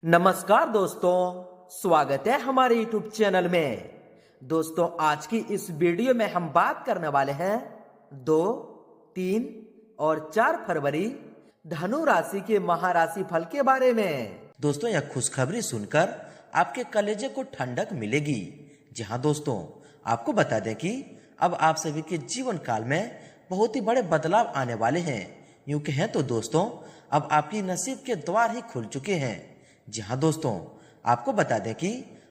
नमस्कार दोस्तों, स्वागत है हमारे YouTube चैनल में। दोस्तों, आज की इस वीडियो में हम बात करने वाले हैं 2, 3 और 4 फरवरी धनु राशि के महाराशि फल के बारे में। दोस्तों, यह खुशखबरी सुनकर आपके कलेजे को ठंडक मिलेगी। जी हाँ दोस्तों, आपको बता दें कि अब आप सभी के जीवन काल में बहुत ही बड़े बदलाव आने वाले हैं। यूं कहें तो दोस्तों, अब आपकी नसीब के द्वार ही खुल चुके हैं। जी हाँ दोस्तों, आपको बता दें कि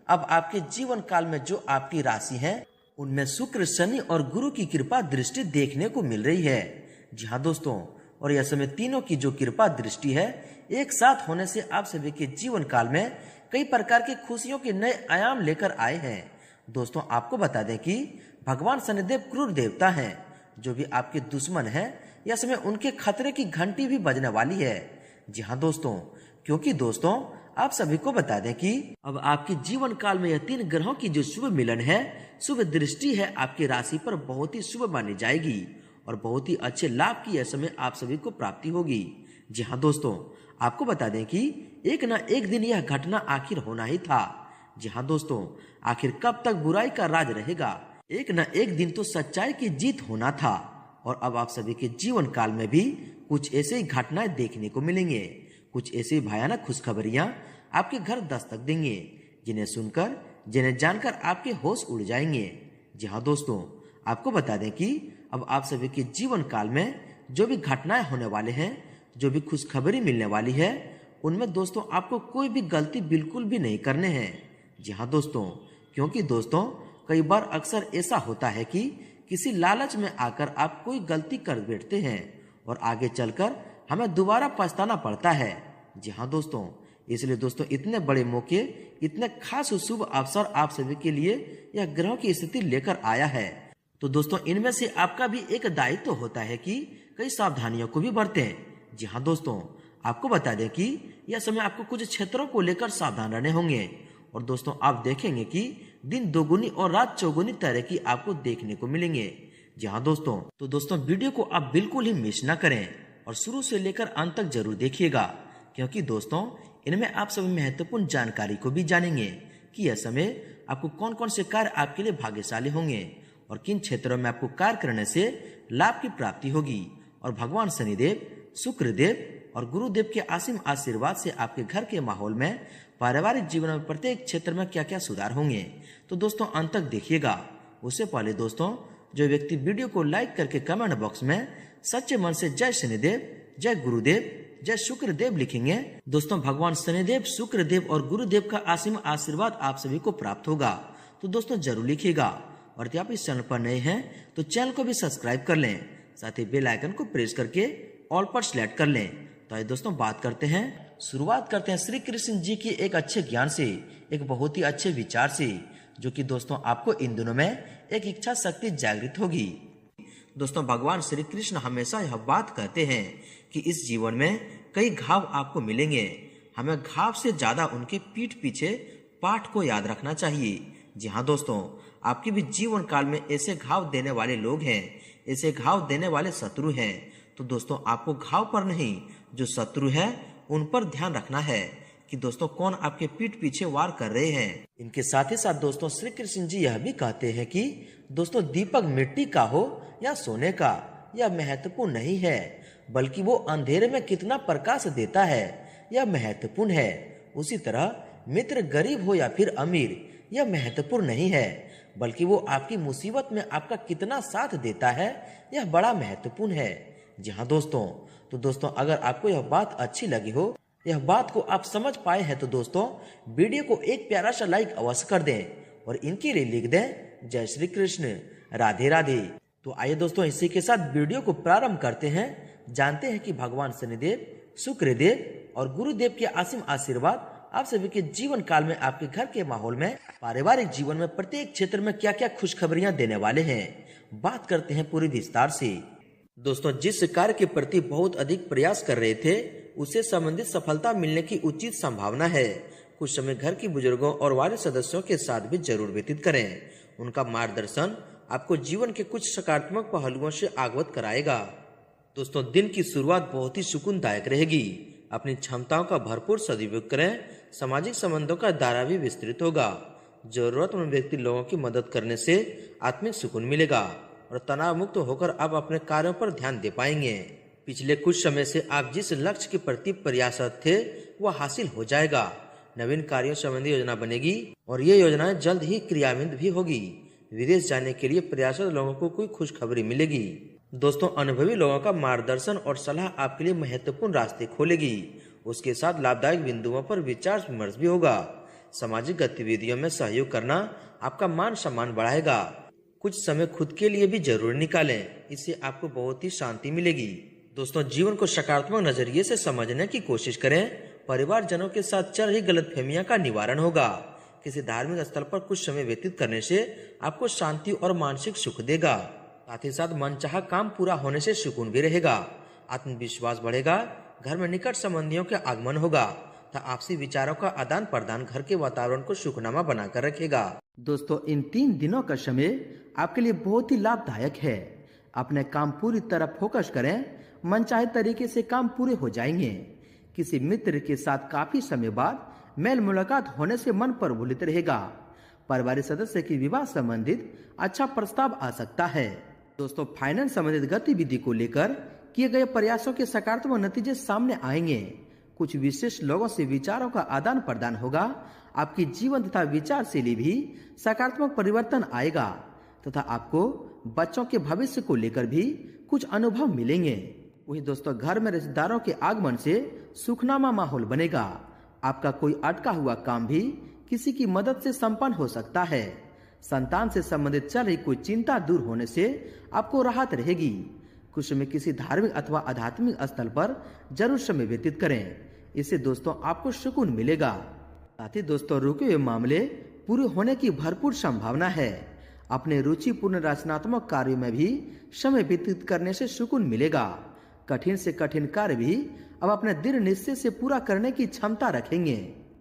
अब आपके जीवन काल में जो आपकी राशि है उनमें शुक्र, शनि और गुरु की कृपा दृष्टि देखने को मिल रही है। जी हाँ दोस्तों, और यह समय तीनों की जो कृपा दृष्टि है एक साथ होने से आप सभी के जीवन काल में कई प्रकार की खुशियों के नए आयाम लेकर आए हैं। दोस्तों, आपको बता दें कि भगवान शनिदेव क्रूर देवता हैं। जो भी आपके दुश्मन हैं, यह समय उनके खतरे की घंटी भी बजने वाली है। जी हाँ दोस्तों, क्योंकि दोस्तों आप सभी को बता दें कि अब आपके जीवन काल में यह 3 ग्रहों की जो शुभ मिलन है, शुभ दृष्टि है, आपकी राशि पर बहुत ही शुभ मानी जाएगी और बहुत ही अच्छे लाभ की यह समय आप सभी को प्राप्ति होगी। जी हाँ दोस्तों, आपको बता दें कि एक न एक दिन यह घटना आखिर होना ही था। जी हाँ दोस्तों, आखिर कब तक बुराई का राज रहेगा? एक न एक दिन तो सच्चाई की जीत होना था और अब आप सभी के जीवन काल में भी कुछ ऐसे ही घटनाएं देखने को मिलेंगे। कुछ ऐसी भयानक खुशखबरियां आपके घर दस्तक देंगे, जिन्हें सुनकर, जिन्हें जानकर आपके होश उड़ जाएंगे। जी हाँ दोस्तों, आपको बता दें कि अब आप सभी के जीवन काल में जो भी घटनाएं होने वाले हैं, जो भी खुशखबरी मिलने वाली है, उनमें दोस्तों आपको कोई भी गलती बिल्कुल भी नहीं करने हैं। जी हाँ दोस्तों, क्योंकि दोस्तों कई बार अक्सर ऐसा होता है कि किसी लालच में आकर आप कोई गलती कर बैठते हैं और आगे चलकर हमें दोबारा पछताना पड़ता है। जी हाँ दोस्तों, इसलिए दोस्तों इतने बड़े मौके, इतने खास शुभ अवसर आप सभी के लिए यह ग्रहों की स्थिति लेकर आया है। तो दोस्तों इनमें से आपका भी एक दायित्व तो होता है कि कई सावधानियों को भी बरतें। जी हाँ दोस्तों, आपको बता दें कि यह समय आपको कुछ क्षेत्रों को लेकर सावधान रहने होंगे और दोस्तों आप देखेंगे कि दिन दोगुनी और रात चौगुनी तरह की आपको देखने को मिलेंगे। जी हाँ दोस्तों, तो दोस्तों वीडियो को आप बिल्कुल ही मिस न करें और शुरू से लेकर अंत तक जरूर देखिएगा, क्योंकि दोस्तों इनमें आप सभी महत्वपूर्ण जानकारी को भी जानेंगे कि यह समय आपको कौन कौन से कार्य आपके लिए भाग्यशाली होंगे और किन क्षेत्रों में आपको कार्य करने से लाभ की प्राप्ति होगी और भगवान शनिदेव, शुक्रदेव और गुरुदेव के असीम आशीर्वाद से आपके घर के माहौल में, पारिवारिक जीवन में प्रत्येक क्षेत्र में क्या क्या सुधार होंगे। तो दोस्तों अंत तक देखिएगा। उससे पहले दोस्तों जो व्यक्ति वीडियो को लाइक करके कमेंट बॉक्स में सच्चे मन से जय शनिदेव, जय गुरुदेव, जय शुक्रदेव लिखेंगे, दोस्तों भगवान शनिदेव, शुक्रदेव और गुरुदेव का असीम आशीर्वाद आप सभी को प्राप्त होगा। तो दोस्तों जरूर लिखिएगा और यदि आप इस चैनल पर नए हैं तो चैनल को भी सब्सक्राइब कर लें, साथ ही बेल आइकन को प्रेस करके ऑल पर सिलेक्ट कर लें। तो आइए दोस्तों बात करते हैं, शुरुआत करते हैं श्री कृष्ण जी की एक अच्छे ज्ञान से, एक बहुत ही अच्छे विचार से, जो कि दोस्तों आपको इन दिनों में एक इच्छा शक्ति जागृत होगी। दोस्तों भगवान श्री कृष्ण हमेशा यह बात कहते हैं कि इस जीवन में कई घाव आपको मिलेंगे, हमें घाव से ज्यादा उनके पीठ पीछे पाठ को याद रखना चाहिए। जी हाँ दोस्तों, आपके भी जीवन काल में ऐसे घाव देने वाले लोग हैं, ऐसे घाव देने वाले शत्रु हैं। तो दोस्तों आपको घाव पर नहीं, जो शत्रु है उन पर ध्यान रखना है कि दोस्तों कौन आपके पीठ पीछे वार कर रहे हैं। इनके साथ ही साथ दोस्तों श्री कृष्ण जी यह भी कहते हैं कि दोस्तों दीपक मिट्टी का हो या सोने का, यह महत्वपूर्ण नहीं है, बल्कि वो अंधेरे में कितना प्रकाश देता है यह महत्वपूर्ण है। उसी तरह मित्र गरीब हो या फिर अमीर, यह महत्वपूर्ण नहीं है, बल्कि वो आपकी मुसीबत में आपका कितना साथ देता है यह बड़ा महत्वपूर्ण है। जी हाँ दोस्तों, तो दोस्तों अगर आपको यह बात अच्छी लगी हो, यह बात को आप समझ पाए हैं, तो दोस्तों वीडियो को एक प्यारा सा लाइक अवश्य कर दें और इनके लिए लिख दें जय श्री कृष्ण, राधे राधे। तो आइए दोस्तों इसी के साथ वीडियो को प्रारंभ करते हैं। जानते हैं कि भगवान शनिदेव, शुक्रदेव और गुरुदेव के असीम आशीर्वाद आप सभी के जीवन काल में आपके घर के माहौल में, पारिवारिक जीवन में, प्रत्येक क्षेत्र में क्या क्या खुशखबरियां देने वाले हैं। बात करते हैं पूरी विस्तार से। दोस्तों जिस कार्य के प्रति बहुत अधिक प्रयास कर रहे थे, उससे संबंधित सफलता मिलने की उचित संभावना है। कुछ समय घर के बुजुर्गों और वाले सदस्यों के साथ भी जरूर व्यतीत करें, उनका मार्गदर्शन आपको जीवन के कुछ सकारात्मक पहलुओं से अवगत कराएगा। दोस्तों दिन की शुरुआत बहुत ही सुकूनदायक रहेगी। अपनी क्षमताओं का भरपूर सदुपयोग करें, सामाजिक संबंधों का दायरा भी विस्तृत होगा। जरूरतमंद व्यक्ति लोगों की मदद करने से आत्मिक सुकून मिलेगा और तनाव मुक्त होकर आप अपने कार्यों पर ध्यान दे पाएंगे। पिछले कुछ समय से आप जिस लक्ष्य के प्रति प्रयासरत थे वह हासिल हो जाएगा। नवीन कार्यों संबंधी योजना बनेगी और ये योजनाएं जल्द ही क्रियान्वित भी होगी। विदेश जाने के लिए प्रयासरत लोगों को कोई खुशखबरी मिलेगी। दोस्तों, अनुभवी लोगों का मार्गदर्शन और सलाह आपके लिए महत्वपूर्ण रास्ते खोलेगी। उसके साथ लाभदायक बिंदुओं पर विचार विमर्श भी होगा। सामाजिक गतिविधियों में सहयोग करना आपका मान सम्मान बढ़ाएगा। कुछ समय खुद के लिए भी जरूर निकालें, इससे आपको बहुत ही शांति मिलेगी। दोस्तों, जीवन को सकारात्मक नजरिए से समझने की कोशिश करें। परिवारजनों के साथ चल रही गलतफहमियां का निवारण होगा। किसी धार्मिक स्थल पर कुछ समय व्यतीत करने से आपको शांति और मानसिक सुख देगा। साथ ही साथ मनचाहा काम पूरा होने से सुकून भी रहेगा। आत्मविश्वास बढ़ेगा। घर में निकट संबंधियों के आगमन होगा तथा आपसी विचारों का आदान प्रदान घर के वातावरण को सुखनामा बनाकर रखेगा। दोस्तों, इन 3 दिनों का समय आपके लिए बहुत ही लाभदायक है। अपने काम पूरी तरह फोकस करें, मनचाहे तरीके से काम पूरे हो जाएंगे। किसी मित्र के साथ काफी समय बाद मेल मुलाकात होने से मन प्रफुल्लित रहेगा। पारिवारिक सदस्य की विवाह संबंधित अच्छा प्रस्ताव आ सकता है। दोस्तों, फाइनेंस संबंधित गतिविधि को लेकर किए गए प्रयासों के सकारात्मक नतीजे सामने आएंगे। कुछ विशेष लोगों से विचारों का आदान प्रदान होगा। आपकी जीवन तथा विचार शैली भी सकारात्मक परिवर्तन आएगा तथा आपको बच्चों के भविष्य को लेकर भी कुछ अनुभव मिलेंगे। वही दोस्तों, घर में रिश्तेदारों के आगमन से सुखनामा माहौल बनेगा। आपका कोई अटका हुआ काम भी किसी की मदद से संपन्न हो सकता है। संतान से संबंधित चल रही कोई चिंता दूर होने से आपको राहत रहेगी। कुछ समय किसी धार्मिक अथवा आध्यात्मिक स्थल पर जरूर समय व्यतीत करें, इससे दोस्तों आपको सुकून मिलेगा। साथ ही दोस्तों, रुके हुए मामले पूरे होने की भरपूर संभावना है। अपने रुचिपूर्ण रचनात्मक कार्यों में भी समय व्यतीत करने से सुकून मिलेगा। कठिन से कठिन कार्य भी अब अपने दृढ़ निश्चय से पूरा करने की क्षमता रखेंगे।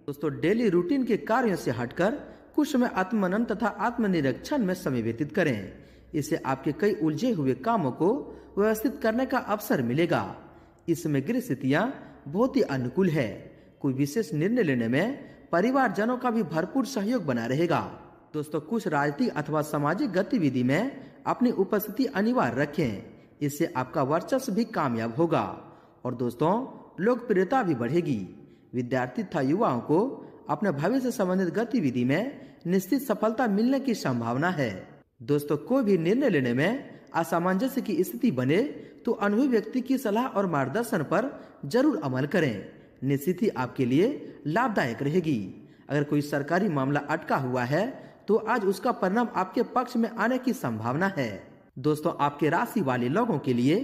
दोस्तों, डेली रूटीन के कार्यों से हटकर कुछ समय आत्ममनन तथा आत्मनिरीक्षण में समय व्यतीत करें। इससे आपके कई उलझे हुए कामों को व्यवस्थित करने का अवसर मिलेगा। इस समय गृह स्थितियां बहुत ही अनुकूल है। कोई विशेष निर्णय लेने में परिवारजनों का भी भरपूर सहयोग बना रहेगा। दोस्तों, कुछ राजनीतिक अथवा सामाजिक गतिविधि में अपनी उपस्थिति अनिवार्य रखें, इससे आपका वर्चस्व भी कामयाब होगा और दोस्तों लोकप्रियता भी बढ़ेगी। विद्यार्थी तथा युवाओं को अपने भविष्य से संबंधित गतिविधि में निश्चित सफलता मिलने की संभावना है। दोस्तों, कोई भी निर्णय लेने में असामंजस्य की स्थिति बने तो अनुभवी व्यक्ति की सलाह और मार्गदर्शन पर जरूर अमल करें। निश्चित ही आपके लिए लाभदायक रहेगी। अगर कोई सरकारी मामला अटका हुआ है तो आज उसका परिणाम आपके पक्ष में आने की संभावना है। दोस्तों, आपके राशि वाले लोगों के लिए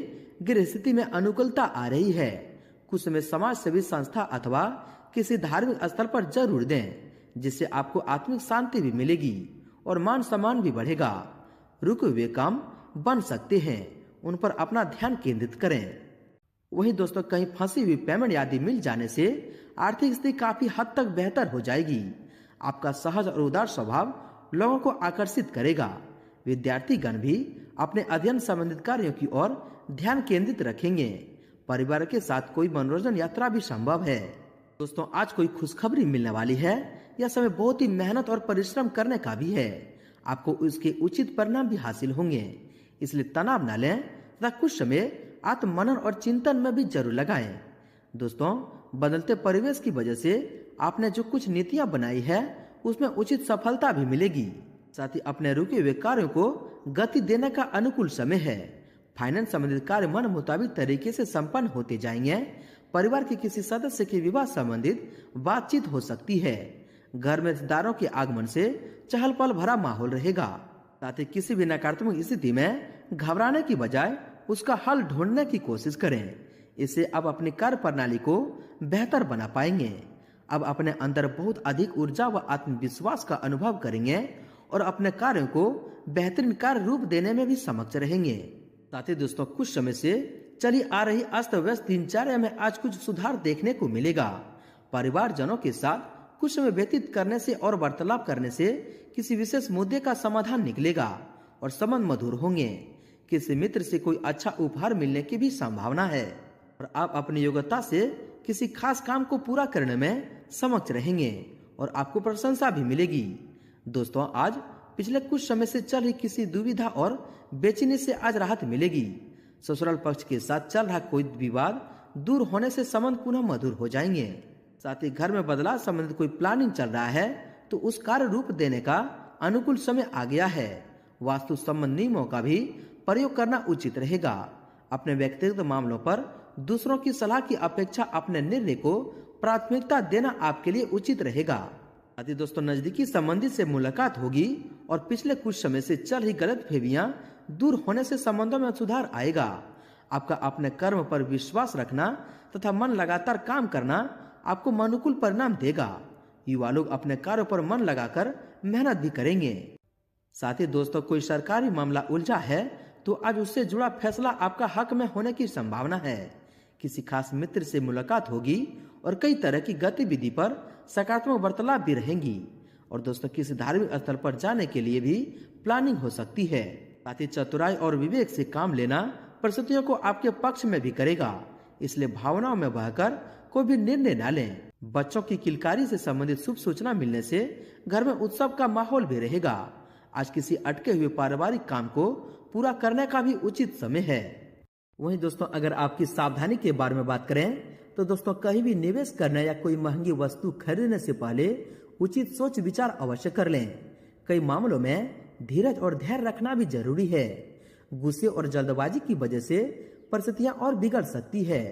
गृह स्थिति में अनुकूलता आ रही है। कुछ समय समाज सेवी संस्था अथवा किसी धार्मिक स्थल पर जरूर दें, जिससे आपको आत्मिक शांति भी मिलेगी और मान सम्मान भी बढ़ेगा। रुके हुए काम बन सकते हैं, उन पर अपना ध्यान केंद्रित करें। वहीं दोस्तों, कहीं फंसी हुई पेमेंट आदि मिल जाने से आर्थिक स्थिति काफी हद तक बेहतर हो जाएगी। आपका सहज और उदार स्वभाव लोगों को आकर्षित करेगा। विद्यार्थीगण भी अपने अध्ययन संबंधित कार्यों की ओर ध्यान केंद्रित रखेंगे। परिवार के साथ कोई मनोरंजन यात्रा भी संभव है। दोस्तों, आज कोई खुशखबरी मिलने वाली है। यह समय बहुत ही मेहनत और परिश्रम करने का भी है। आपको उसके उचित परिणाम भी हासिल होंगे, इसलिए तनाव न लें तथा कुछ समय आत्ममनन और चिंतन में भी जरूर लगाएं। दोस्तों, बदलते परिवेश की वजह से आपने जो कुछ नीतियां बनाई है उसमें उचित सफलता भी मिलेगी। साथ ही अपने रुके हुए कार्यों को गति देने का अनुकूल समय है। फाइनेंस संबंधित कार्य मन मुताबिक तरीके से संपन्न होते जाएंगे। परिवार के किसी सदस्य के विवाह संबंधित बातचीत हो सकती है। घर में रिश्तेदारों के आगमन से चहल पहल भरा माहौल रहेगा। साथ ही किसी भी नकारात्मक स्थिति में घबराने की बजाय उसका हल ढूंढने की कोशिश करें। इससे अब अपनी कार्य प्रणाली को बेहतर बना पाएंगे। अब अपने अंदर बहुत अधिक ऊर्जा व आत्मविश्वास का अनुभव करेंगे और अपने कार्यों को बेहतरीन कार्य रूप देने में भी समक्ष रहेंगे। साथ ही दोस्तों, कुछ समय से चली आ रही अस्त व्यस्त दिनचर्या में आज कुछ सुधार देखने को मिलेगा। परिवारजनों के साथ कुछ समय व्यतीत करने से और वार्तालाप करने से किसी विशेष मुद्दे का समाधान निकलेगा और संबंध मधुर होंगे। किसी मित्र से कोई अच्छा उपहार मिलने की भी संभावना है और आप अपनी योग्यता से किसी खास काम को पूरा करने में समक्ष रहेंगे और आपको प्रशंसा भी मिलेगी। दोस्तों, आज पिछले कुछ समय से चल रही किसी दुविधा और बेचैनी से आज राहत मिलेगी। ससुराल पक्ष के साथ चल रहा कोई विवाद दूर होने से संबंध पुनः मधुर हो जाएंगे। साथ ही घर में बदलाव संबंधित कोई प्लानिंग चल रहा है तो उस कार्य रूप देने का अनुकूल समय आ गया है। वास्तु संबंध नियमों का भी प्रयोग करना उचित रहेगा। अपने व्यक्तिगत मामलों पर दूसरों की सलाह की अपेक्षा अपने निर्णय को प्राथमिकता देना आपके लिए उचित रहेगा। साथ ही दोस्तों, नजदीकी संबंधी से मुलाकात होगी और पिछले कुछ समय से चल रही गलतफहमियां दूर होने से संबंधों में सुधार आएगा। आपका अपने कर्म पर विश्वास रखना तथा मन लगातार काम करना आपको अनुकूल परिणाम देगा। युवा लोग अपने कार्यों पर मन लगाकर मेहनत भी करेंगे। साथ ही दोस्तों, कोई सरकारी मामला उलझा है तो आज उससे जुड़ा फैसला आपका हक में होने की संभावना है। किसी खास मित्र से मुलाकात होगी और कई तरह की गतिविधि पर सकारात्मक वार्तालाप भी रहेंगी। और दोस्तों, किसी धार्मिक स्थल पर जाने के लिए भी प्लानिंग हो सकती है। साथ ही चतुराई और विवेक से काम लेना परिस्थितियों को आपके पक्ष में भी करेगा, इसलिए भावनाओं में बहकर कोई भी निर्णय न लें। बच्चों की किलकारी से संबंधित शुभ सूचना मिलने से घर में उत्सव का माहौल भी रहेगा। आज किसी अटके हुए पारिवारिक काम को पूरा करने का भी उचित समय है। वहीं दोस्तों, अगर आपकी सावधानी के बारे में बात करें तो दोस्तों, कहीं भी निवेश करने या कोई महंगी वस्तु खरीदने से पहले उचित सोच विचार अवश्य कर लें। कई मामलों में धीरज और धैर्य रखना भी जरूरी है। गुस्से और जल्दबाजी की वजह से परिस्थितियां और बिगड़ सकती है।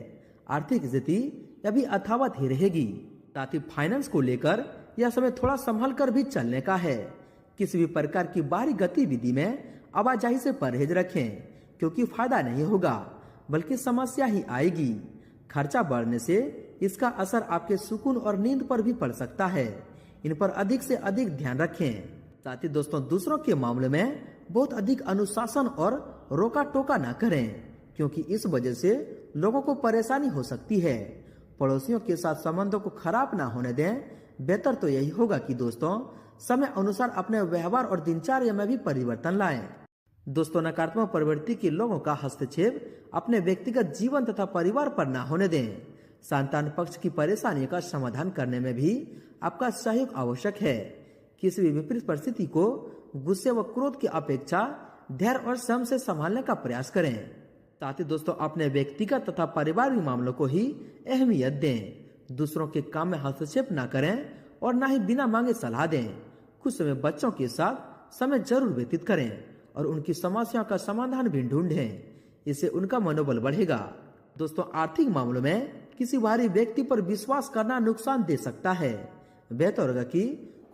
आर्थिक स्थिति अभी यथावत ही रहेगी। साथ ही फाइनेंस को लेकर यह समय थोड़ा संभल कर भी चलने का है। किसी भी प्रकार की बाहरी गतिविधि में आवाजाही से परहेज रखें, क्योंकि फायदा नहीं होगा बल्कि समस्या ही आएगी। खर्चा बढ़ने से इसका असर आपके सुकून और नींद पर भी पड़ सकता है। इन पर अधिक से अधिक ध्यान रखें। साथ ही दोस्तों, दूसरों के मामले में बहुत अधिक अनुशासन और रोका टोका न करें, क्योंकि इस वजह से लोगों को परेशानी हो सकती है। पड़ोसियों के साथ संबंधों को खराब ना होने दें। बेहतर तो यही होगा कि दोस्तों, समय अनुसार अपने व्यवहार और दिनचर्या में भी परिवर्तन लाएं। दोस्तों, नकारात्मक प्रवृत्ति के लोगों का हस्तक्षेप अपने व्यक्तिगत जीवन तथा परिवार पर न होने दें। संतान पक्ष की परेशानी का समाधान करने में भी आपका सहयोग आवश्यक है। किसी भी विपरीत परिस्थिति को गुस्से व क्रोध की अपेक्षा धैर्य और संयम से संभालने का प्रयास करें। साथ ही दोस्तों, अपने व्यक्तिगत तथा पारिवारिक मामलों को ही अहमियत दें। दूसरों के काम में हस्तक्षेप न करें और न ही बिना मांगे सलाह दें। कुछ समय बच्चों के साथ समय जरूर व्यतीत करें और उनकी समस्याओं का समाधान भी ढूंढें। इससे उनका मनोबल बढ़ेगा। दोस्तों, आर्थिक मामलों में किसी बाहरी व्यक्ति पर विश्वास करना नुकसान दे सकता है। बेहतर होगा कि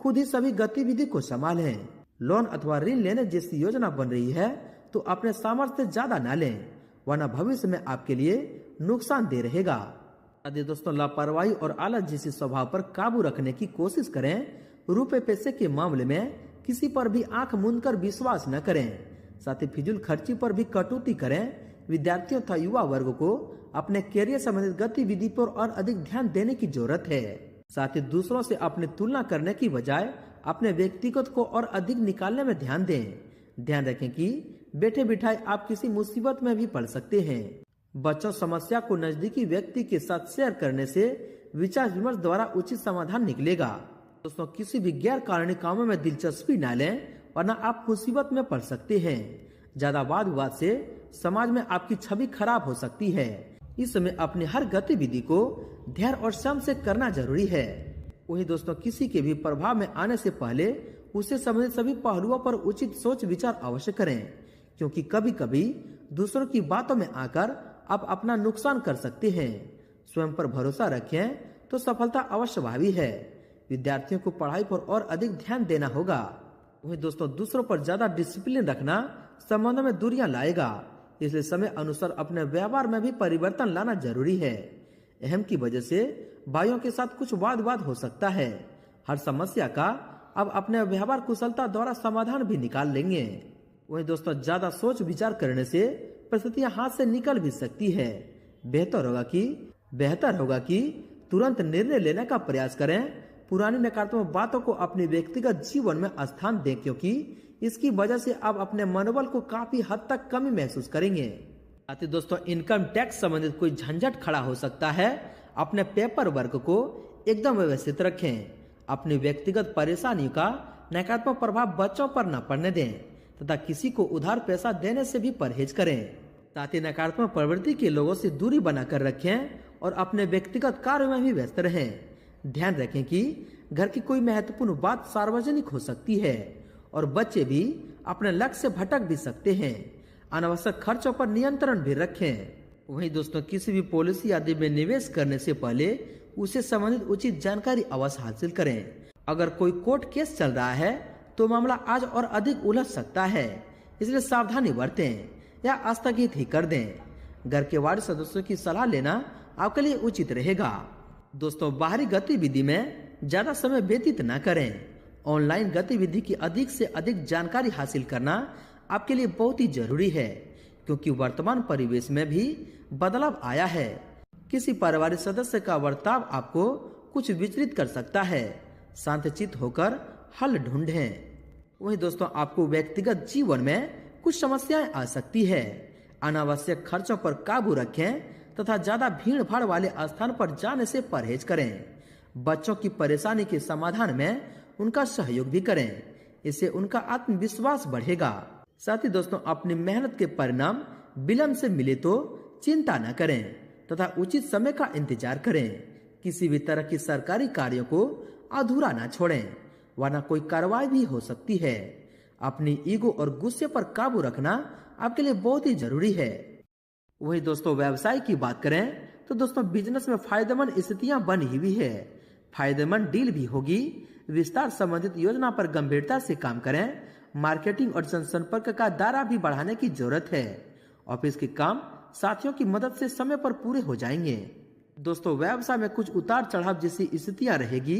खुद ही सभी गतिविधि को संभालें। लोन अथवा ऋण लेने जैसी योजना बन रही है तो अपने सामर्थ्य से ज्यादा न लें, वरना भविष्य में आपके लिए नुकसान दे रहेगा। यदि दोस्तों, लापरवाही और आलस जैसे स्वभाव पर काबू रखने की कोशिश करें। रुपए पैसे के मामले में किसी पर भी आंख मूंद कर विश्वास न करें। साथ ही फिजूल खर्ची पर भी कटौती करें। विद्यार्थियों तथा युवा वर्ग को अपने कैरियर संबंधित गतिविधि पर और अधिक ध्यान देने की जरूरत है। साथ ही दूसरों से अपनी तुलना करने की बजाय अपने व्यक्तिगत को और अधिक निकालने में ध्यान दें। ध्यान रखें कि बैठे बिठाए आप किसी मुसीबत में भी पड़ सकते हैं। बच्चों, समस्या को नजदीकी व्यक्ति के साथ शेयर करने से विचार विमर्श द्वारा उचित समाधान निकलेगा। दोस्तों, किसी भी गैर कानूनी कामों में दिलचस्पी न लें, वरना आप मुसीबत में पड़ सकते हैं। ज्यादा वाद विवाद से समाज में आपकी छवि खराब हो सकती है। इस समय अपनी हर गतिविधि को धैर्य और संयम से करना जरूरी है। वही दोस्तों, किसी के भी प्रभाव में आने से पहले उससे संबंधित सभी पहलुओं पर उचित सोच विचार अवश्य करें, क्योंकि कभी कभी दूसरों की बातों में आकर आप अपना नुकसान कर सकते हैं। स्वयं पर भरोसा रखें तो सफलता अवश्य भावी है। विद्यार्थियों को पढ़ाई पर और अधिक ध्यान देना होगा। वही दोस्तों, दूसरों पर ज्यादा डिसिप्लिन रखना संबंधों में दूरियां लाएगा, इसलिए समय अनुसार अपने व्यवहार में भी परिवर्तन लाना जरूरी है। अहम की वजह से भाइयों के साथ कुछ वाद विवाद हो सकता है। हर समस्या का अब अपने व्यवहार कुशलता द्वारा समाधान भी निकाल लेंगे। वही दोस्तों, ज्यादा सोच विचार करने से परिस्थितियां हाथ से निकल भी सकती है। बेहतर होगा कि तुरंत निर्णय लेने का प्रयास करें। पुरानी नकारात्मक बातों को अपने व्यक्तिगत जीवन में स्थान दें, क्योंकि इसकी वजह से आप अपने मनोबल को काफी हद तक कमी महसूस करेंगे। साथ ही दोस्तों, इनकम टैक्स संबंधित कोई झंझट खड़ा हो सकता है। अपने पेपर वर्क को एकदम व्यवस्थित रखें। अपनी व्यक्तिगत परेशानियों का नकारात्मक प्रभाव बच्चों पर न पड़ने दें तथा किसी को उधार पैसा देने से भी परहेज करें। साथ ही नकारात्मक प्रवृत्ति के लोगों से दूरी बनाकर रखें और अपने व्यक्तिगत कार्यों में भी व्यस्त रहें। ध्यान रखें कि घर की कोई महत्वपूर्ण बात सार्वजनिक हो सकती है और बच्चे भी अपने लक्ष्य से भटक भी सकते हैं। अनावश्यक खर्चों पर नियंत्रण भी रखें। वहीं दोस्तों, किसी भी पॉलिसी आदि में निवेश करने से पहले उसे संबंधित उचित जानकारी अवश्य हासिल करें। अगर कोई कोर्ट केस चल रहा है तो मामला आज और अधिक उलझ सकता है, इसलिए सावधानी बरतें या स्थगित ही कर दें। घर के वार्ड सदस्यों की सलाह लेना आपके लिए उचित रहेगा। दोस्तों, बाहरी गतिविधि में ज्यादा समय व्यतीत न करें। ऑनलाइन गतिविधि की अधिक से अधिक जानकारी हासिल करना आपके लिए बहुत ही जरूरी है, क्योंकि वर्तमान परिवेश में भी बदलाव आया है। किसी पारिवारिक सदस्य का बर्ताव आपको कुछ विचलित कर सकता है। शांतचित्त होकर हल ढूंढें। वहीं दोस्तों, आपको व्यक्तिगत जीवन में कुछ समस्याएं आ सकती है। अनावश्यक खर्चों पर काबू रखें तथा ज्यादा भीड़ भाड़ वाले स्थान पर जाने से परहेज करें। बच्चों की परेशानी के समाधान में उनका सहयोग भी करें, इससे उनका आत्मविश्वास बढ़ेगा। साथ ही दोस्तों, अपनी मेहनत के परिणाम विलंब से मिले तो चिंता न करें तथा उचित समय का इंतजार करें। किसी भी तरह की सरकारी कार्यों को अधूरा न छोड़ें, वरना कोई कार्रवाई भी हो सकती है। अपनी ईगो और गुस्से पर काबू रखना आपके लिए बहुत ही जरूरी है। वही दोस्तों, व्यवसाय की बात करें तो दोस्तों, बिजनेस में फायदेमंद स्थितियां बनी हुई है। फायदेमंद डील भी होगी। विस्तार संबंधित योजना पर गंभीरता से काम करें। मार्केटिंग और जनसंपर्क का दायरा भी बढ़ाने की जरूरत है। ऑफिस के काम साथियों की मदद से समय पर पूरे हो जाएंगे। दोस्तों, व्यवसाय में कुछ उतार चढ़ाव जैसी स्थितियां रहेगी।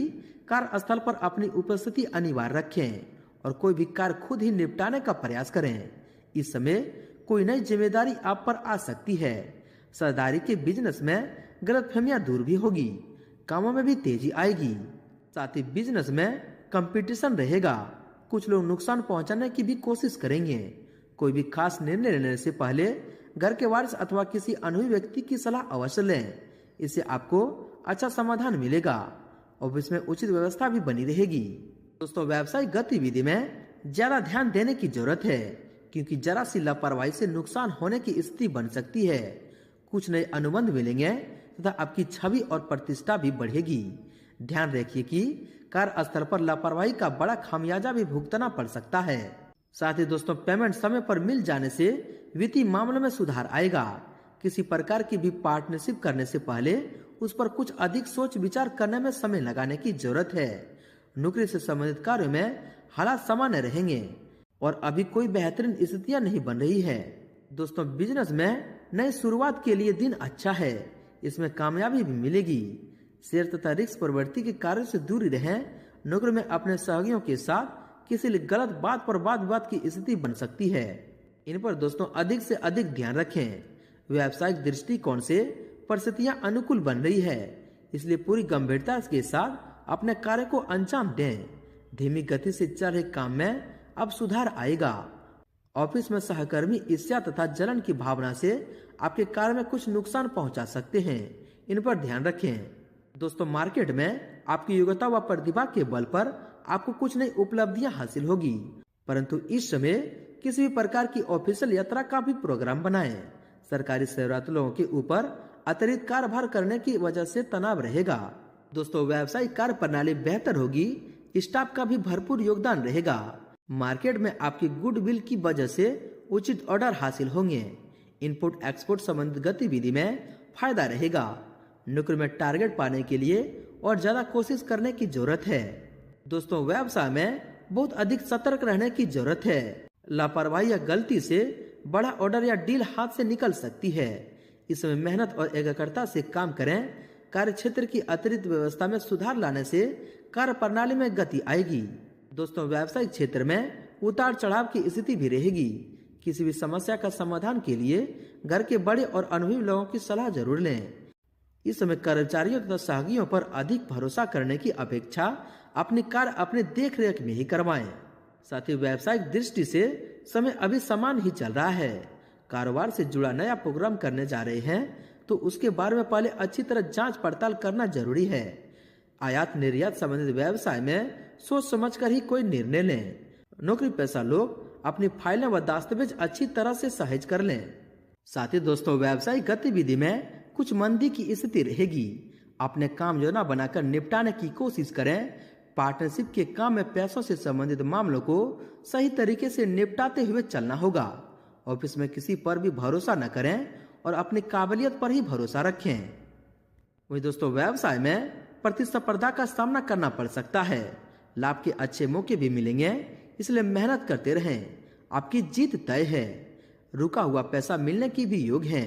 कार्यस्थल पर अपनी उपस्थिति अनिवार्य रखें और कोई भी कार्य खुद ही निपटाने का प्रयास करें। इस समय कोई नई जिम्मेदारी आप पर आ सकती है। सरदारी के बिजनेस में गलतफहमियां दूर भी होगी। कामों में भी तेजी आएगी। साथ ही बिजनेस में कंपटीशन रहेगा। कुछ लोग नुकसान पहुंचाने की भी कोशिश करेंगे। कोई भी खास निर्णय लेने से पहले घर के वारिस अथवा किसी अनुभवी व्यक्ति की सलाह अवश्य लें। इससे आपको अच्छा समाधान मिलेगा और इसमें उचित व्यवस्था भी बनी रहेगी। दोस्तों, व्यावसायिक गतिविधि में ज्यादा ध्यान देने की जरूरत है, क्योंकि जरा सी लापरवाही से नुकसान होने की स्थिति बन सकती है। कुछ नए अनुबंध मिलेंगे तथा आपकी छवि और प्रतिष्ठा भी बढ़ेगी। ध्यान रखिए कि कार्यस्थल पर लापरवाही का बड़ा खामियाजा भी भुगतना पड़ सकता है। साथ ही दोस्तों, पेमेंट समय पर मिल जाने से वित्तीय मामलों में सुधार आएगा। किसी प्रकार की भी पार्टनरशिप करने से पहले उस पर कुछ अधिक सोच विचार करने में समय लगाने की जरूरत है। नौकरी से संबंधित कार्यों में हालात सामान्य रहेंगे और अभी कोई बेहतरीन स्थितियां नहीं बन रही है। दोस्तों, बिजनेस में नई शुरुआत के लिए दिन अच्छा है। इसमें कामयाबी भी मिलेगी। शेयर तथा रिस्क प्रवृत्ति के कार्यों से दूरी रहें। नौकरी में अपने सहयोगियों के साथ किसी गलत बात पर वाद विवाद की स्थिति बन सकती है। इन पर दोस्तों अधिक से अधिक ध्यान रखें। व्यावसायिक दृष्टिकोण से परिस्थितियां अनुकूल बन रही है, इसलिए पूरी गंभीरता के साथ अपने कार्य को अंजाम दें। धीमी गति से चल रहे काम में अब सुधार आएगा। ऑफिस में सहकर्मी ईर्ष्या तथा जलन की भावना से आपके कार्य में कुछ नुकसान पहुंचा सकते हैं। इन पर ध्यान रखें। दोस्तों, मार्केट में आपकी योग्यता व प्रतिभा के बल पर आपको कुछ नई उपलब्धियां हासिल होगी, परंतु इस समय किसी भी प्रकार की ऑफिशियल यात्रा का भी प्रोग्राम बनाएं। सरकारी सेवारत लोगों के ऊपर अतिरिक्त कार्यभार करने की वजह से तनाव रहेगा। दोस्तों, व्यावसायिक कार्य प्रणाली बेहतर होगी। स्टाफ का भी भरपूर योगदान रहेगा। मार्केट में आपकी गुडविल की वजह से उचित ऑर्डर हासिल होंगे। इनपुट एक्सपोर्ट संबंधित गतिविधि में फायदा रहेगा। नौकरी में टारगेट पाने के लिए और ज्यादा कोशिश करने की जरूरत है। दोस्तों, व्यवसाय में बहुत अधिक सतर्क रहने की जरूरत है। लापरवाही या गलती से बड़ा ऑर्डर या डील हाथ से निकल सकती है। इसमें मेहनत और एकाग्रता से काम करें। कार्य क्षेत्र की अतिरिक्त व्यवस्था में सुधार लाने से कार्य प्रणाली में गति आएगी। दोस्तों, व्यावसायिक क्षेत्र में उतार चढ़ाव की स्थिति भी रहेगी। किसी भी समस्या का समाधान के लिए घर के बड़े और अनुभवी लोगों की सलाह जरूर लें। इस समय कर्मचारियों तथा सहयोगियों पर अधिक भरोसा करने की अपेक्षा अपनी कार्य अपने देख रेख में ही करवाएं। साथ ही व्यावसायिक दृष्टि से समय अभी समान ही चल रहा है। कारोबार से जुड़ा नया प्रोग्राम करने जा रहे हैं तो उसके बारे में पहले अच्छी तरह जांच पड़ताल करना जरूरी है। आयात निर्यात संबंधित व्यवसाय में सोच समझकर ही कोई निर्णय लें। नौकरी पेशा लोग अपनी फाइलें व दस्तावेज अच्छी तरह से सहेज कर लें। साथ ही दोस्तों, व्यावसायिक गतिविधि में कुछ मंदी की स्थिति रहेगी। अपने काम योजना बनाकर निपटाने की कोशिश करें। पार्टनरशिप के काम में पैसों से संबंधित मामलों को सही तरीके से निपटाते हुए चलना होगा। ऑफिस में किसी पर भी भरोसा न करें और अपनी काबिलियत पर ही भरोसा रखें। वही दोस्तों, व्यवसाय में प्रतिस्पर्धा का सामना करना पड़ सकता है। लाभ के अच्छे मौके भी मिलेंगे, इसलिए मेहनत करते रहें। आपकी जीत तय है। रुका हुआ पैसा मिलने की भी योग है,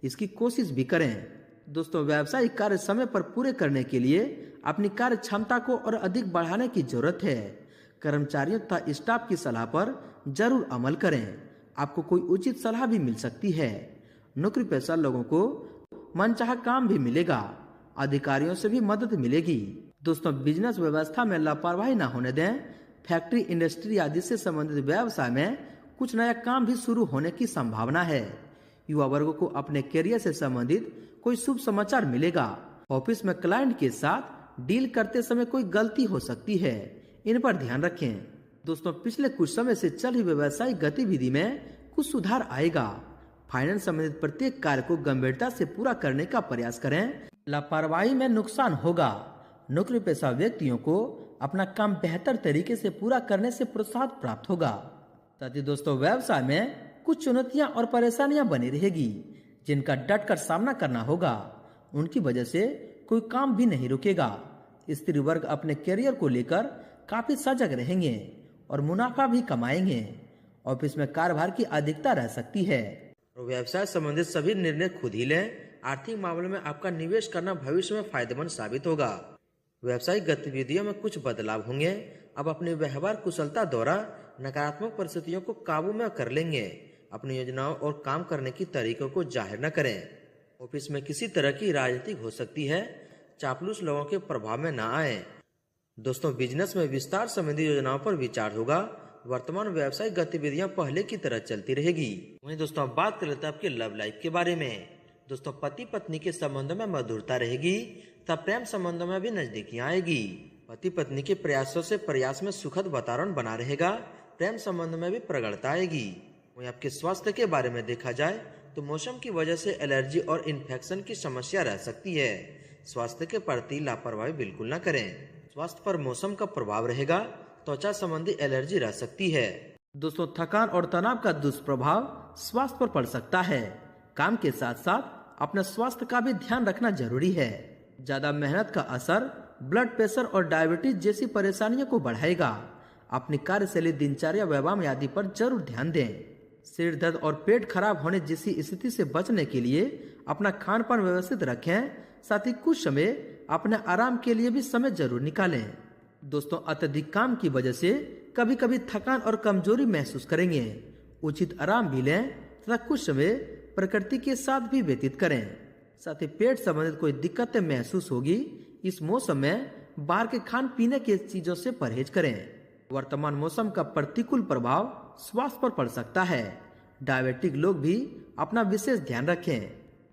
इसकी कोशिश भी करें। दोस्तों, व्यावसायिक कार्य समय पर पूरे करने के लिए अपनी कार्य क्षमता को और अधिक बढ़ाने की जरूरत है। कर्मचारियों तथा स्टाफ की सलाह पर जरूर अमल करें। आपको कोई उचित सलाह भी मिल सकती है। नौकरी पेशा लोगों को मनचाहा काम भी मिलेगा। अधिकारियों से भी मदद मिलेगी। दोस्तों, बिजनेस व्यवस्था में लापरवाही न होने दें। फैक्ट्री, इंडस्ट्री आदि से संबंधित व्यवसाय में कुछ नया काम भी शुरू होने की संभावना है। युवा वर्ग को अपने करियर से संबंधित कोई शुभ समाचार मिलेगा। ऑफिस में क्लाइंट के साथ डील करते समय कोई गलती हो सकती है, इन पर ध्यान रखें। दोस्तों, पिछले कुछ समय से चल रही व्यवसायिक गतिविधि में कुछ सुधार आएगा। फाइनेंस संबंधित प्रत्येक कार्य को गंभीरता से पूरा करने का प्रयास करें। लापरवाही में नुकसान होगा। नौकरी पेशा व्यक्तियों को अपना काम बेहतर तरीके से पूरा करने से प्रोत्साहन प्राप्त होगा। साथ ही दोस्तों, व्यवसाय में कुछ चुनौतियां और परेशानियां बनी रहेगी, जिनका डट कर सामना करना होगा। उनकी वजह से कोई काम भी नहीं रुकेगा। स्त्री वर्ग अपने करियर को लेकर काफी सजग रहेंगे और मुनाफा भी कमाएंगे। ऑफिस में कार्यभार की अधिकता रह सकती है। व्यवसाय संबंधित सभी निर्णय खुद ही लें। आर्थिक मामलों में आपका निवेश करना भविष्य में फायदेमंद साबित होगा। व्यावसायिक गतिविधियों में कुछ बदलाव होंगे। अब अपनी व्यवहार कुशलता द्वारा नकारात्मक परिस्थितियों को काबू में कर लेंगे। अपनी योजनाओं और काम करने की तरीकों को जाहिर न करें। ऑफिस में किसी तरह की राजनीति हो सकती है। चापलूस लोगों के प्रभाव में न आए। दोस्तों, बिजनेस में विस्तार संबंधी योजनाओं पर विचार होगा। वर्तमान व्यवसायिक गतिविधियां पहले की तरह चलती रहेगी। वहीं दोस्तों, अब बात कर लेते हैं आपके लव लाइफ के बारे में। दोस्तों, पति पत्नी के संबंधों में मधुरता रहेगी, तब प्रेम संबंधों में भी नजदीकियां आएगी। पति पत्नी के प्रयासों से प्रयास में सुखद वातावरण बना रहेगा। प्रेम संबंध में भी प्रगाढ़ता आएगी। वहीं आपके स्वास्थ्य के बारे में देखा जाए तो मौसम की वजह से एलर्जी और इन्फेक्शन की समस्या रह सकती है। स्वास्थ्य के प्रति लापरवाही बिल्कुल न करें। स्वास्थ्य पर मौसम का प्रभाव रहेगा। त्वचा संबंधी एलर्जी रह सकती है। दोस्तों, थकान और तनाव का दुष्प्रभाव स्वास्थ्य पर पड़ सकता है। काम के साथ साथ अपने स्वास्थ्य का भी ध्यान रखना जरूरी है। ज्यादा मेहनत का असर ब्लड प्रेशर और डायबिटीज जैसी परेशानियों को बढ़ाएगा। अपनी कार्यशैली, दिनचर्या, व्यायाम आदि पर जरूर ध्यान दें। सिर दर्द और पेट खराब होने जैसी स्थिति से बचने के लिए अपना खान पान व्यवस्थित रखें। साथ ही कुछ समय अपने आराम के लिए भी समय जरूर निकालें। दोस्तों, अत्यधिक काम की वजह से कभी कभी थकान और कमजोरी महसूस करेंगे। उचित आराम भी लें तथा कुछ समय प्रकृति के साथ भी व्यतीत करें। साथ ही पेट संबंधित कोई दिक्कतें महसूस होगी। इस मौसम में बाहर के खान पीने की चीजों से परहेज करें। वर्तमान मौसम का प्रतिकूल प्रभाव स्वास्थ्य पर पड़ सकता है। डायबिटिक लोग भी अपना विशेष ध्यान रखें।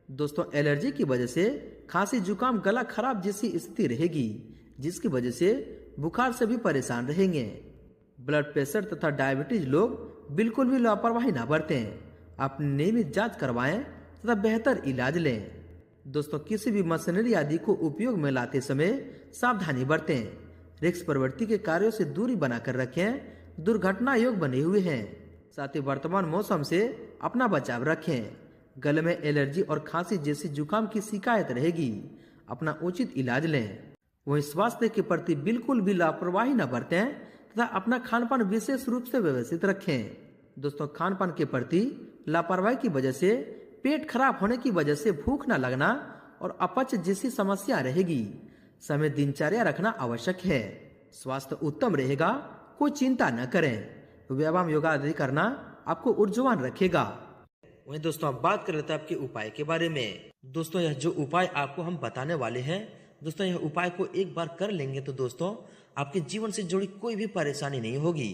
दोस्तों, एलर्जी की वजह से खांसी, जुकाम, गला खराब जैसी स्थिति रहेगी, जिसकी वजह से बुखार से भी परेशान रहेंगे। ब्लड प्रेशर तथा डायबिटीज लोग बिल्कुल भी लापरवाही न बरतें। अपनी नियमित जांच करवाएं तथा बेहतर इलाज लें। दोस्तों, किसी भी मशीनरी आदि को उपयोग में लाते समय सावधानी बरतें। रिस्क प्रवृत्ति के कार्यों से दूरी बनाकर रखें। दुर्घटना योग बने हुए हैं। साथ ही वर्तमान मौसम से अपना बचाव रखें। गले में एलर्जी और खांसी जैसी जुकाम की शिकायत रहेगी, अपना उचित इलाज लें। वहीं स्वास्थ्य के प्रति बिल्कुल भी लापरवाही न बरतें तथा अपना खान पान विशेष रूप से व्यवस्थित रखें। दोस्तों, खान पान के प्रति लापरवाही की वजह से पेट खराब होने की वजह से भूख न लगना और अपच जैसी समस्या रहेगी। समय दिनचर्या रखना आवश्यक है। स्वास्थ्य उत्तम रहेगा, कोई चिंता न करें। व्यायाम, योगा आदि करना आपको ऊर्जावान रखेगा। वहीं दोस्तों, अब बात कर लेते हैं आपके उपाय के बारे में। दोस्तों, यह जो उपाय आपको हम बताने वाले हैं, दोस्तों यह उपाय को एक बार कर लेंगे तो दोस्तों आपके जीवन से जुड़ी कोई भी परेशानी नहीं होगी।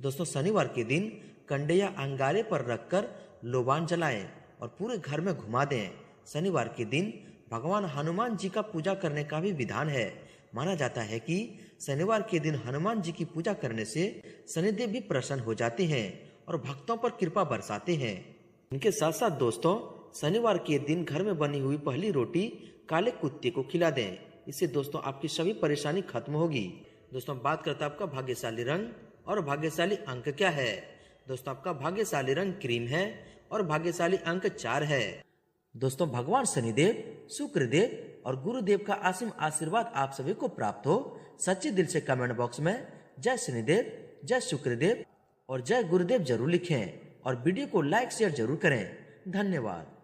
दोस्तों, शनिवार के दिन कंडे या अंगारे पर रखकर लोबान जलाएं और पूरे घर में घुमा दें। शनिवार के दिन भगवान हनुमान जी का पूजा करने का भी विधान है। माना जाता है कि शनिवार के दिन हनुमान जी की पूजा करने से शनिदेव भी प्रसन्न हो जाते हैं और भक्तों पर कृपा बरसाते हैं। इनके साथ साथ दोस्तों, शनिवार के दिन घर में बनी हुई पहली रोटी काले कुत्ते को खिला दें। इससे दोस्तों आपकी सभी परेशानी खत्म होगी। दोस्तों बात करते हैं आपका भाग्यशाली रंग और भाग्यशाली अंक क्या है। दोस्तों आपका भाग्यशाली रंग क्रीम है और भाग्यशाली अंक 4 है। दोस्तों भगवान शनिदेव, शुक्रदेव और गुरुदेव का असीम आशीर्वाद आप सभी को प्राप्त हो। सच्चे दिल से कमेंट बॉक्स में जय शनिदेव, जय शुक्रदेव और जय गुरुदेव जरूर लिखें और वीडियो को लाइक शेयर जरूर करें। धन्यवाद।